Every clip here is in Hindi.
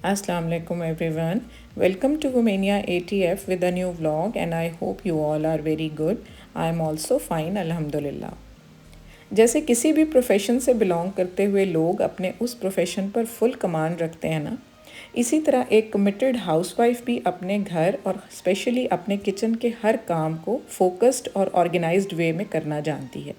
Assalamu alaikum everyone. Welcome to Romania ATF with a new vlog and I hope you all are very good. I am also fine alhamdulillah. जैसे किसी भी प्रोफेशन से बिलोंग करते हुए लोग अपने उस प्रोफेशन पर फुल कमांड रखते हैं ना, इसी तरह एक कमिटेड हाउसवाइफ भी अपने घर और स्पेशली अपने किचन के हर काम को फोकस्ड और ऑर्गेनाइज्ड वे में करना जानती है।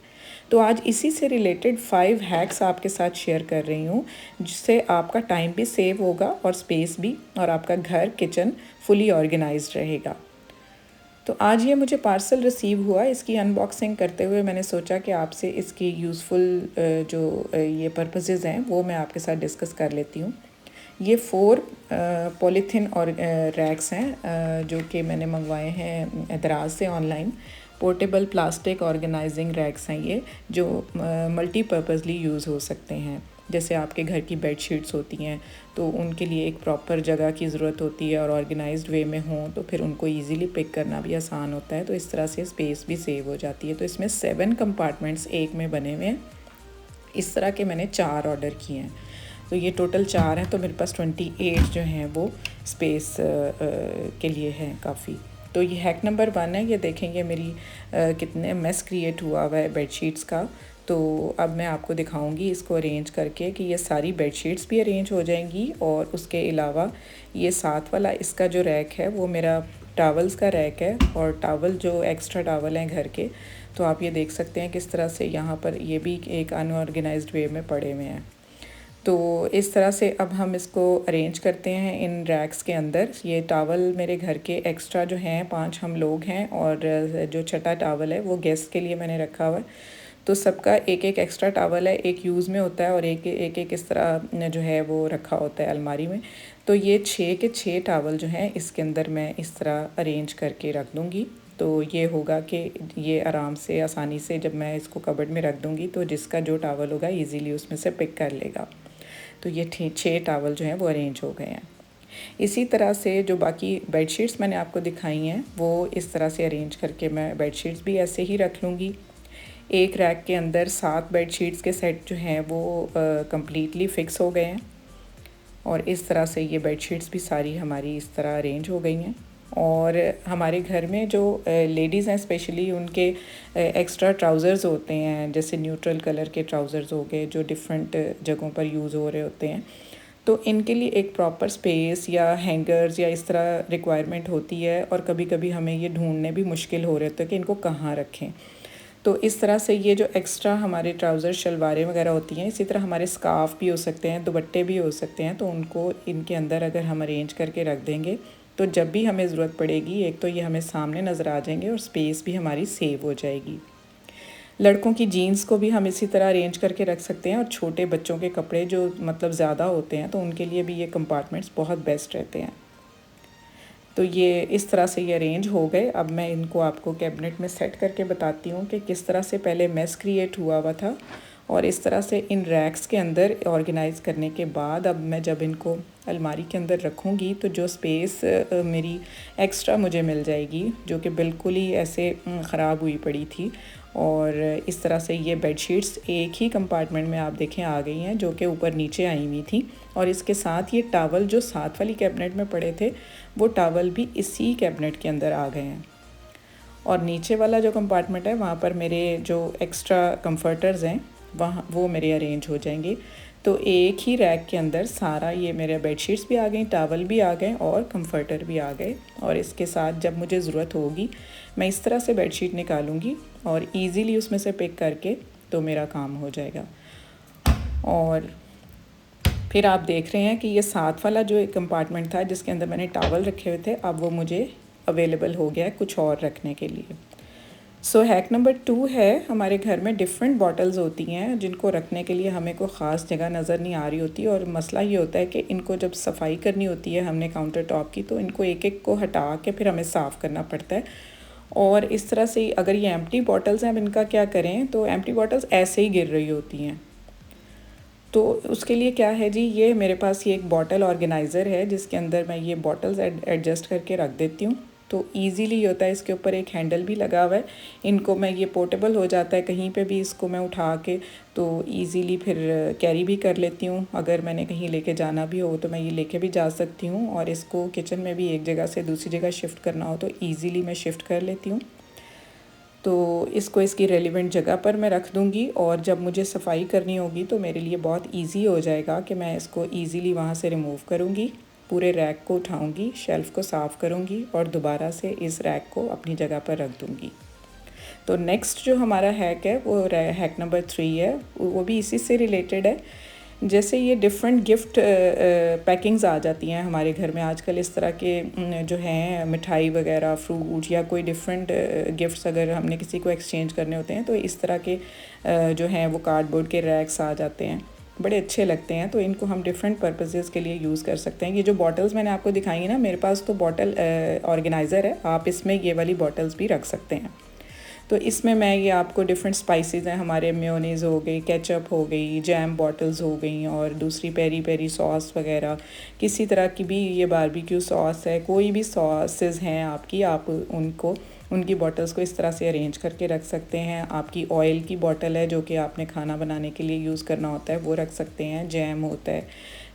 तो आज इसी से रिलेटेड 5 हैक्स आपके साथ शेयर कर रही हूँ, जिससे आपका टाइम भी सेव होगा और स्पेस भी, और आपका घर किचन फुली ऑर्गेनाइज्ड रहेगा। तो आज ये मुझे पार्सल रिसीव हुआ। इसकी अनबॉक्सिंग करते हुए मैंने सोचा कि आपसे इसकी यूज़फुल जो ये पर्पसेस हैं वो मैं आपके साथ डिस्कस कर लेती हूँ। ये 4 पॉलीथीन और रैक्स हैं जो कि मैंने मंगवाए हैं एतराज़ से online. Portable plastic organising racks हैं ये, जो मल्टीपर्पज़ली यूज़ हो सकते हैं। जैसे आपके घर की बेड शीट्स होती हैं तो उनके लिए एक प्रॉपर जगह की ज़रूरत होती है और ऑर्गेनाइज्ड वे में हों तो फिर उनको इजीली पिक करना भी आसान होता है, तो इस तरह से स्पेस भी सेव हो जाती है। तो इसमें 7 कंपार्टमेंट्स एक में बने हुए हैं। इस तरह के मैंने 4 ऑर्डर किए हैं, तो ये टोटल 4 हैं, तो मेरे पास 28 जो हैं वो स्पेस के लिए हैं काफ़ी। तो ये हैक नंबर 1 है। ये देखेंगे मेरी कितने मेस क्रिएट हुआ है बेडशीट्स का। तो अब मैं आपको दिखाऊंगी इसको अरेंज करके कि ये सारी बेडशीट्स भी अरेंज हो जाएंगी, और उसके अलावा ये साथ वाला इसका जो रैक है वो मेरा टावल्स का रैक है, और टावल जो एक्स्ट्रा टावल हैं घर के, तो आप ये देख सकते हैं किस तरह से यहाँ पर ये भी एक अनऑर्गेनाइज्ड वे में पड़े हुए हैं। तो इस तरह से अब हम इसको अरेंज करते हैं इन रैक्स के अंदर। ये टावल मेरे घर के एक्स्ट्रा जो हैं, 5 हम लोग हैं, और जो छठा टावल है वो गेस्ट के लिए मैंने रखा हुआ है। तो सबका एक एक एक्स्ट्रा टावल है, एक यूज़ में होता है और एक एक इस तरह जो है वो रखा होता है अलमारी में। तो ये 6 के 6 टावल जो हैं इसके अंदर मैं इस तरह अरेंज करके रख दूँगी। तो ये होगा कि ये आराम से आसानी से जब मैं इसको कबर्ड में रख दूँगी तो जिसका जो टावल होगा ईज़िली उसमें से पिक कर लेगा। तो ये 6 टावल जो हैं वो अरेंज हो गए हैं। इसी तरह से जो बाकी बेडशीट्स मैंने आपको दिखाई हैं वो इस तरह से अरेंज करके मैं बेडशीट्स भी ऐसे ही रख लूँगी। एक रैक के अंदर 7 बेडशीट्स के सेट जो हैं वो कम्प्लीटली फ़िक्स हो गए हैं, और इस तरह से ये बेडशीट्स भी सारी हमारी इस तरह अरेंज हो गई हैं। और हमारे घर में जो लेडीज़ हैं स्पेशली, उनके एक्स्ट्रा ट्राउज़र्स होते हैं, जैसे न्यूट्रल कलर के ट्राउज़र्स हो गए जो डिफरेंट जगहों पर यूज़ हो रहे होते हैं, तो इनके लिए एक प्रॉपर स्पेस या हैंगर्स या इस तरह रिक्वायरमेंट होती है, और कभी कभी हमें ये ढूंढने भी मुश्किल हो रहे होते हैं कि इनको कहाँ रखें। तो इस तरह से ये जो एक्स्ट्रा हमारे ट्राउज़र शलवारें वगैरह होती हैं, इसी तरह हमारे स्कार्फ़ भी हो सकते हैं, दुपट्टे भी हो सकते हैं, तो उनको इनके अंदर अगर हम अरेंज करके रख देंगे तो जब भी हमें ज़रूरत पड़ेगी, एक तो ये हमें सामने नज़र आ जाएंगे और स्पेस भी हमारी सेव हो जाएगी। लड़कों की जीन्स को भी हम इसी तरह अरेंज करके रख सकते हैं, और छोटे बच्चों के कपड़े जो मतलब ज़्यादा होते हैं तो उनके लिए भी ये कंपार्टमेंट्स बहुत बेस्ट रहते हैं। तो ये इस तरह से ये अरेंज हो गए। अब मैं इनको आपको कैबिनेट में सेट करके बताती हूँ कि किस तरह से पहले मेस क्रिएट हुआ था, और इस तरह से इन रैक्स के अंदर ऑर्गेनाइज़ करने के बाद अब मैं जब इनको अलमारी के अंदर रखूँगी तो जो स्पेस मेरी एक्स्ट्रा मुझे मिल जाएगी, जो कि बिल्कुल ही ऐसे ख़राब हुई पड़ी थी। और इस तरह से ये बेडशीट्स एक ही कंपार्टमेंट में आप देखें आ गई हैं, जो कि ऊपर नीचे आई हुई थी, और इसके साथ ये टावल जो साथ वाली कैबिनेट में पड़े थे वो टावल भी इसी कैबिनेट के अंदर आ गए हैं। और नीचे वाला जो कंपार्टमेंट है वहाँ पर मेरे जो एक्स्ट्रा कंफर्टर्स हैं वहाँ वो मेरे अरेंज हो जाएंगे। तो एक ही रैक के अंदर सारा ये मेरे बेडशीट्स भी आ गई, टावल भी आ गए और कंफर्टर भी आ गए। और इसके साथ जब मुझे ज़रूरत होगी मैं इस तरह से बेडशीट निकालूंगी और इजीली उसमें से पिक करके तो मेरा काम हो जाएगा। और फिर आप देख रहे हैं कि ये साथ वाला जो एक कंपार्टमेंट था जिसके अंदर मैंने टावल रखे हुए थे, अब वो मुझे अवेलेबल हो गया है कुछ और रखने के लिए। सो हैक नंबर 2 है, हमारे घर में डिफरेंट बॉटल्स होती हैं जिनको रखने के लिए हमें कोई ख़ास जगह नज़र नहीं आ रही होती, और मसला ये होता है कि इनको जब सफाई करनी होती है हमने काउंटर टॉप की, तो इनको एक एक को हटा के फिर हमें साफ़ करना पड़ता है। और इस तरह से अगर ये एम्प्टी बॉटल्स हैं, अब इनका क्या करें, तो एम्प्टी बॉटल्स ऐसे ही गिर रही होती हैं। तो उसके लिए क्या है जी, ये मेरे पास ये एक बॉटल ऑर्गेनाइज़र है जिसके अंदर मैं ये बॉटल्स एडजस्ट करके रख देती हूँ। तो ईज़िली होता है। इसके ऊपर एक हैंडल भी लगा हुआ है, इनको मैं ये पोर्टेबल हो जाता है, कहीं पे भी इसको मैं उठा के तो ईज़िली फिर कैरी भी कर लेती हूँ। अगर मैंने कहीं लेके जाना भी हो तो मैं ये लेके भी जा सकती हूँ, और इसको किचन में भी एक जगह से दूसरी जगह शिफ्ट करना हो तो ईज़िली मैं शिफ्ट कर लेती हूँ। तो इसको इसकी रेलिवेंट जगह पर मैं रख दूँगी, और जब मुझे सफाई करनी होगी तो मेरे लिए बहुत ईज़ी हो जाएगा कि मैं इसको ईज़िली वहाँ से रिमूव करूँगी। पूरे रैक को उठाऊँगी, शेल्फ़ को साफ़ करूँगी और दोबारा से इस रैक को अपनी जगह पर रख दूँगी। तो नेक्स्ट जो हमारा हैक है वो हैक नंबर 3 है, वो भी इसी से रिलेटेड है। जैसे ये डिफरेंट गिफ्ट पैकिंग्स आ जाती हैं हमारे घर में आजकल, इस तरह के जो हैं मिठाई वगैरह, फ्रूट या कोई डिफरेंट गिफ्ट्स अगर हमने किसी को एक्सचेंज करने होते हैं तो इस तरह के जो हैं वो कार्डबोर्ड के रैक्स आ जाते हैं, बड़े अच्छे लगते हैं। तो इनको हम डिफरेंट पर्पसेस के लिए यूज़ कर सकते हैं। ये जो बॉटल्स मैंने आपको दिखाई है ना, मेरे पास तो बॉटल ऑर्गेनाइज़र है, आप इसमें ये वाली बॉटल्स भी रख सकते हैं। तो इसमें मैं ये आपको डिफरेंट स्पाइसेस हैं हमारे, मेयोनीज़ हो गई, केचप हो गई, जैम बॉटल्स हो गई, और दूसरी पेरी पेरी सॉस वगैरह, किसी तरह की भी ये बारबेक्यू सॉस है, कोई भी सॉसेस हैं आपकी, आप उनको उनकी बॉटल्स को इस तरह से अरेंज करके रख सकते हैं। आपकी ऑयल की बॉटल है जो कि आपने खाना बनाने के लिए यूज़ करना होता है, वो रख सकते हैं। जैम होता है,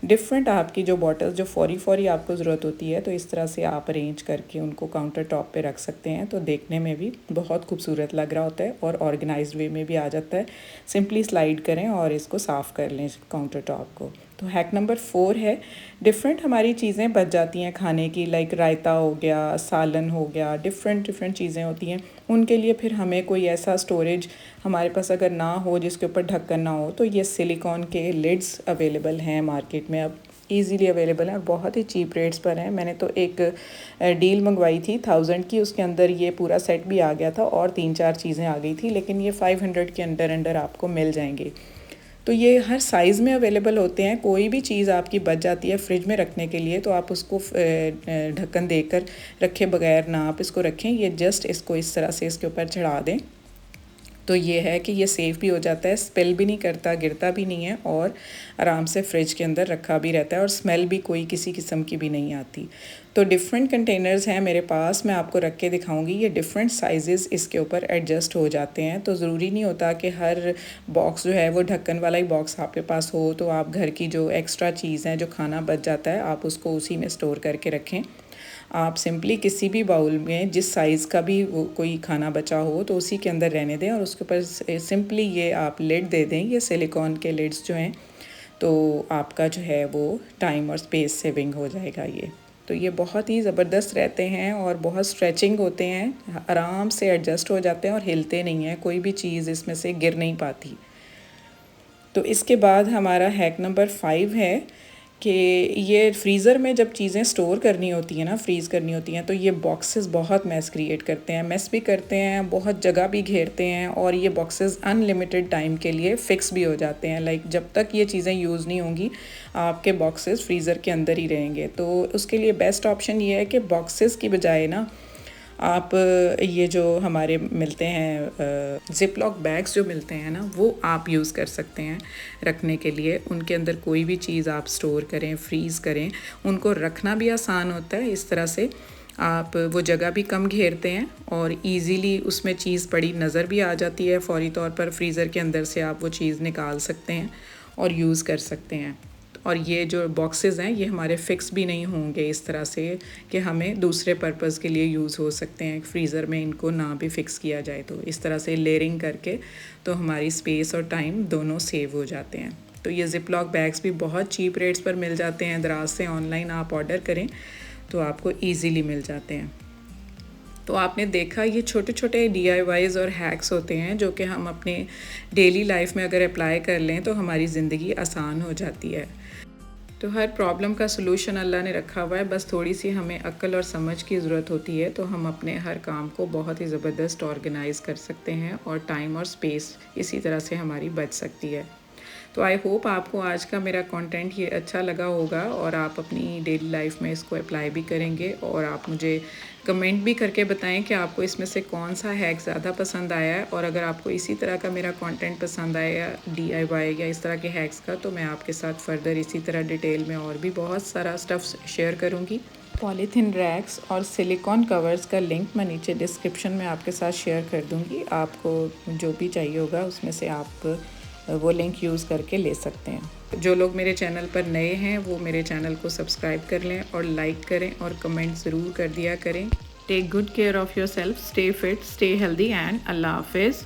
डिफरेंट आपकी जो बॉटल्स जो फौरी आपको ज़रूरत होती है, तो इस तरह से आप अरेंज करके उनको काउंटर टॉप पे रख सकते हैं। तो देखने में भी बहुत खूबसूरत लग रहा होता है और ऑर्गेनाइज्ड वे में भी आ जाता है। सिंपली स्लाइड करें और इसको साफ़ कर लें काउंटर टॉप को। तो हैक नंबर 4 है, डिफरेंट हमारी चीज़ें बच जाती हैं खाने की, लाइक रायता हो गया, सालन हो गया, डिफरेंट चीज़ें होती हैं। उनके लिए फिर हमें कोई ऐसा स्टोरेज हमारे पास अगर ना हो जिसके ऊपर ढक्कन ना हो, तो ये सिलिकॉन के लिड्स अवेलेबल हैं मार्केट में, अब ईज़िली अवेलेबल हैं और बहुत ही चीप रेट्स पर हैं। मैंने तो एक डील मंगवाई थी 1000 की, उसके अंदर ये पूरा सेट भी आ गया था और 3-4 चीज़ें आ गई थी, लेकिन ये 500 के अंदर आपको मिल जाएंगे। तो ये हर साइज़ में अवेलेबल होते हैं। कोई भी चीज़ आपकी बच जाती है फ्रिज में रखने के लिए, तो आप उसको ढक्कन देकर रखे बगैर ना आप इसको रखें, ये जस्ट इसको इस तरह से इसके ऊपर चढ़ा दें। तो ये है कि ये सेफ़ भी हो जाता है, स्पेल भी नहीं करता, गिरता भी नहीं है, और आराम से फ्रिज के अंदर रखा भी रहता है, और स्मेल भी कोई किसी किस्म की भी नहीं आती। तो डिफरेंट कंटेनर्स हैं मेरे पास, मैं आपको रख के दिखाऊंगी। ये डिफरेंट साइजेस इसके ऊपर एडजस्ट हो जाते हैं, तो ज़रूरी नहीं होता कि हर बॉक्स जो है वो ढक्कन वाला ही बॉक्स आपके पास हो। तो आप घर की जो एक्स्ट्रा चीज़ है, जो खाना बच जाता है, आप उसको उसी में स्टोर करके रखें। आप सिंपली किसी भी बाउल में जिस साइज़ का भी वो कोई खाना बचा हो तो उसी के अंदर रहने दें, और उसके ऊपर सिंपली ये आप लिड दे दें। ये सिलिकॉन के लिड्स जो हैं, तो आपका जो है वो टाइम और स्पेस सेविंग हो जाएगा ये। तो ये बहुत ही ज़बरदस्त रहते हैं और बहुत स्ट्रेचिंग होते हैं, आराम से एडजस्ट हो जाते हैं और हिलते नहीं हैं, कोई भी चीज़ इसमें से गिर नहीं पाती। तो इसके बाद हमारा हैक नंबर 5 है कि ये फ्रीज़र में जब चीज़ें स्टोर करनी होती हैं ना, फ्रीज़ करनी होती हैं, तो ये बॉक्सेस बहुत मैस क्रिएट करते हैं, मैस भी करते हैं, बहुत जगह भी घेरते हैं, और ये बॉक्सेस अनलिमिटेड टाइम के लिए फ़िक्स भी हो जाते हैं। लाइक जब तक ये चीज़ें यूज़ नहीं होंगी, आपके बॉक्सेस फ्रीज़र के अंदर ही रहेंगे। तो उसके लिए बेस्ट ऑप्शन ये है कि बॉक्सेस की बजाय ना आप ये जो हमारे मिलते हैं ज़िप लॉक बैग्स जो मिलते हैं ना, वो आप यूज़ कर सकते हैं रखने के लिए। उनके अंदर कोई भी चीज़ आप स्टोर करें, फ्रीज़ करें, उनको रखना भी आसान होता है। इस तरह से आप वो जगह भी कम घेरते हैं और इजीली उसमें चीज़ पड़ी नज़र भी आ जाती है। फौरी तौर पर फ्रीज़र के अंदर से आप वो चीज़ निकाल सकते हैं और यूज़ कर सकते हैं। और ये जो बॉक्सेस हैं ये हमारे फ़िक्स भी नहीं होंगे इस तरह से कि हमें दूसरे पर्पज़ के लिए यूज़ हो सकते हैं, फ्रीज़र में इनको ना भी फ़िक्स किया जाए। तो इस तरह से लेयरिंग करके तो हमारी स्पेस और टाइम दोनों सेव हो जाते हैं। तो ये ज़िप लॉक बैग्स भी बहुत चीप रेट्स पर मिल जाते हैं, दराज से ऑनलाइन आप ऑर्डर करें तो आपको ईज़िली मिल जाते हैं। तो आपने देखा ये छोटे छोटे DIYs और हैक्स होते हैं जो कि हम अपने डेली लाइफ में अगर अप्लाई कर लें तो हमारी ज़िंदगी आसान हो जाती है। तो हर प्रॉब्लम का सलूशन अल्लाह ने रखा हुआ है, बस थोड़ी सी हमें अक्ल और समझ की ज़रूरत होती है, तो हम अपने हर काम को बहुत ही ज़बरदस्त ऑर्गेनाइज़ कर सकते हैं और टाइम और स्पेस इसी तरह से हमारी बच सकती है। तो आई होप आपको आज का मेरा कंटेंट ये अच्छा लगा होगा और आप अपनी डेली लाइफ में इसको अप्लाई भी करेंगे, और आप मुझे कमेंट भी करके बताएं कि आपको इसमें से कौन सा हैक ज़्यादा पसंद आया है। और अगर आपको इसी तरह का मेरा कंटेंट पसंद आया DIY या इस तरह के हैक्स का, तो मैं आपके साथ फर्दर इसी तरह डिटेल में और भी बहुत सारा स्टफ़ शेयर करूँगी। पॉलीथीन रैक्स और सिलिकॉन कवर्स का लिंक मैं नीचे डिस्क्रिप्शन में आपके साथ शेयर कर दूंगी। आपको जो भी चाहिए होगा उसमें से आप वो लिंक यूज़ करके ले सकते हैं। जो लोग मेरे चैनल पर नए हैं वो मेरे चैनल को सब्सक्राइब कर लें और लाइक करें और कमेंट ज़रूर कर दिया करें। Take good care of yourself, stay fit, stay healthy and अल्लाह हाफिज़।